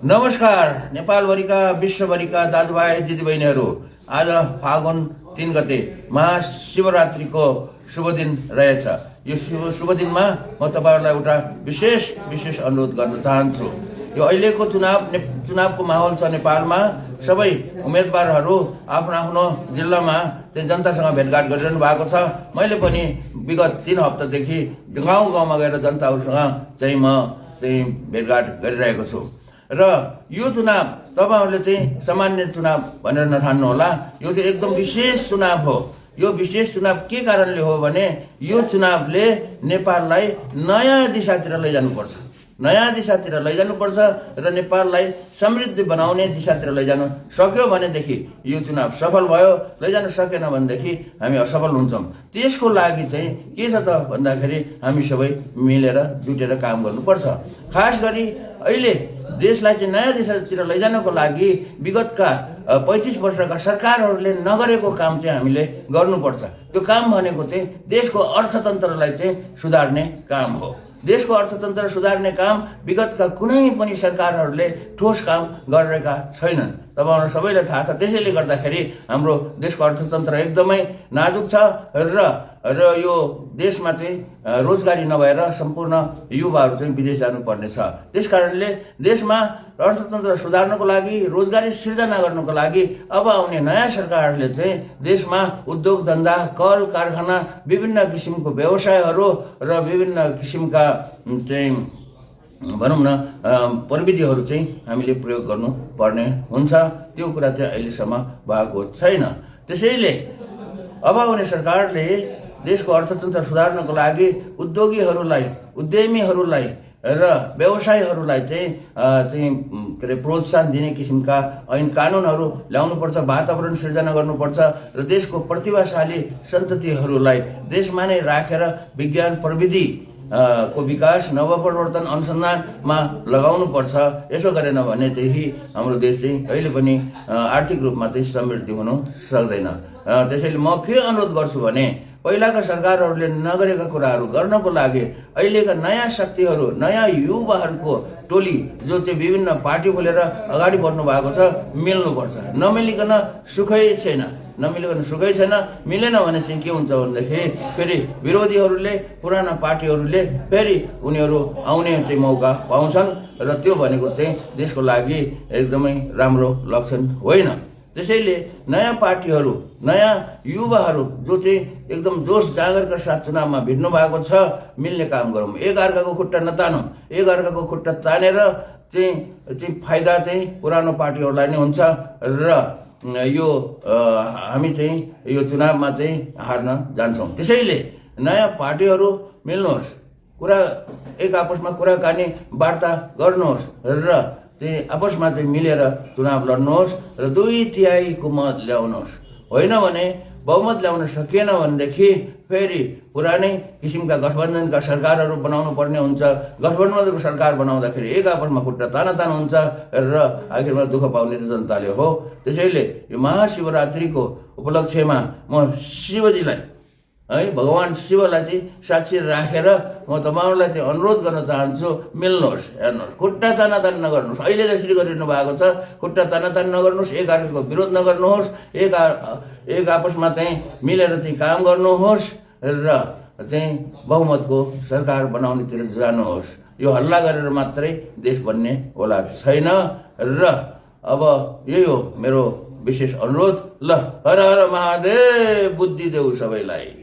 नमस्कार नेपालभरिका विश्वभरिका दाजुभाइ दिदीबहिनीहरू, आज फागुन 3 गते महाशिवरात्रिको शुभ दिन रहेछ। यो शुभ दिनमा म तपाईहरुलाई एउटा विशेष अनुरोध गर्न चाहन्छु। यो अहिलेको चुनावको माहौल छ नेपालमा। सबै उम्मेदवारहरू आफ्नो जिल्लामा जनतासँग भेटघाट गरिरहनु भएको छ। मैले पनि विगत 3 हप्तादेखि गाउँमा गएर जनताहरूसँग म भेटघाट गरिरहेको छु। र यो चुनाव तपाईहरुले सामान्य चुनाव भनेर नठान्नु होला। यो एकदम विशेष चुनाव हो। यो विशेष चुनाव के कारणले हो भने यो चुनावले नेपाललाई नयाँ दिशातिर लैजानुपर्छ। र नेपाललाई समृद्ध बनाउने दिशातिर लैजान सक्यो भनेदेखि यो चुनाव सफल भयो। लैजान सकेन भनेदेखि हामी असफल हुन्छौँ। त्यसको लागि के छ त भन्दाखेरि हामी सबै मिलेर जुटेर काम गर्नुपर्छ। खास गरी अहिले देशलाई नयाँ दिशातिर लैजानको लागि विगतका 35 वर्षका सरकारहरूले नगरेको काम हामीले गर्नुपर्छ। त्यो काम भनेको देशको अर्थतन्त्रलाई सुधार्ने काम हो। देशको अर्थतन्त्र सुधार्ने काम विगतका कुनै पनि सरकारहरूले ठोस काम गरेका छैनन्। तपाईहरु सबैलाई थाहा छ। त्यसैले गर्दाखेरि हाम्रो देशको अर्थतन्त्र एकदमै नाजुक छ र यो देशमा रोजगारी नभएर सम्पूर्ण युवाहरू विदेश जानुपर्ने छ। त्यसकारणले देशमा अर्थतन्त्र सुधार्नको लागि, रोजगारी सृजना गर्नको लागि अब आउने नयाँ सरकारहरूले देशमा उद्योग धन्दा, कल कारखाना, विभिन्न किसिमको व्यवसायहरू र विभिन्न किसिमका भनौँ न प्रविधिहरू हामीले प्रयोग गर्नुपर्ने हुन्छ। त्यो कुरा अहिलेसम्म भएको छैन। त्यसैले अब आउने सरकारले देशको अर्थतन्त्र सुधार्नको लागि उद्यमीहरूलाई र व्यवसायहरूलाई प्रोत्साहन दिने किसिमका ऐन कानुनहरू ल्याउनुपर्छ, वातावरण सृजना गर्नुपर्छ र देशको प्रतिभाशाली सन्ततिहरूलाई देशमा नै राखेर विज्ञान प्रविधि को विकास, नवप्रवर्तन, अनुसन्धानमा लगाउनुपर्छ। यसो गरेन भनेदेखि हाम्रो देश कहिले पनि आर्थिक रूपमा समृद्धि हुन सक्दैन। त्यसैले म के अनुरोध गर्छु भने पहिलाका सरकारहरूले नगरेका कुराहरू गर्नको लागि अहिलेका नयाँ शक्तिहरू, नयाँ युवाहरूको टोली जो विभिन्न पार्टी खोलेर अगाडि बढ्नु भएको छ, मिल्नुपर्छ। नमिलिकन सुखै छैन। मिलेन भने के हुन्छ भन्दाखेरि फेरि विरोधीहरूले, पुराना पार्टीहरूले फेरि उनीहरू आउने मौका पाउँछन् र त्यो भनेको देशको लागि एकदमै राम्रो लक्षण होइन। त्यसैले नयाँ पार्टीहरू, नयाँ युवाहरू जो एकदम जोस जागरका साथ चुनावमा भिड्नु भएको छ, मिल्ने काम गरौँ। एकअर्काको खुट्टा नतानौँ। एकअर्काको खुट्टा तानेर फाइदा पुरानो पार्टीहरूलाई नै हुन्छ र यो हामी यो चुनावमा हार्न जान्छौँ। त्यसैले नयाँ पार्टीहरू मिल्नुहोस्, एक आपसमा कुराकानी वार्ता गर्नुहोस् र आपसमा मिलेर चुनाव लड्नुहोस् र 2/3 मत ल्याउनुहोस्। होइन भने बहुमत ल्याउन सकिएन भनेदेखि फेरि पुरानै किसिमका गठबन्धनका सरकारहरू बनाउनु पर्ने हुन्छ। गठबन्धनको सरकार बनाउँदाखेरि एक आपसमा खुट्टा ताना हुन्छ र आखिरमा दुःख पाउने जनताले हो। त्यसैले यो महाशिवरात्रिको उपलक्ष्यमा म शिवजीलाई भगवान शिवलाई साक्षी राखेर म तपाईहरुलाई अनुरोध गर्न चाहन्छु, मिल्नुहोस्, हेर्नुहोस्, खुट्टा ताना नगर्नुहोस्। अहिले जसरी गरिरहनु भएको छ खुट्टा ताना नगर्नुहोस्, एक अर्काको विरोध नगर्नुहोस्, एक आपसमा मिलेर काम गर्नुहोस् र बहुमतको सरकार बनाउनेतिर जानुहोस्। यो हल्ला गरेर मात्रै देश बन्ने होला छैन र अब यही हो मेरो विशेष अनुरोध। ल, हर हर महादेव, बुद्धि देऊ सबैलाई।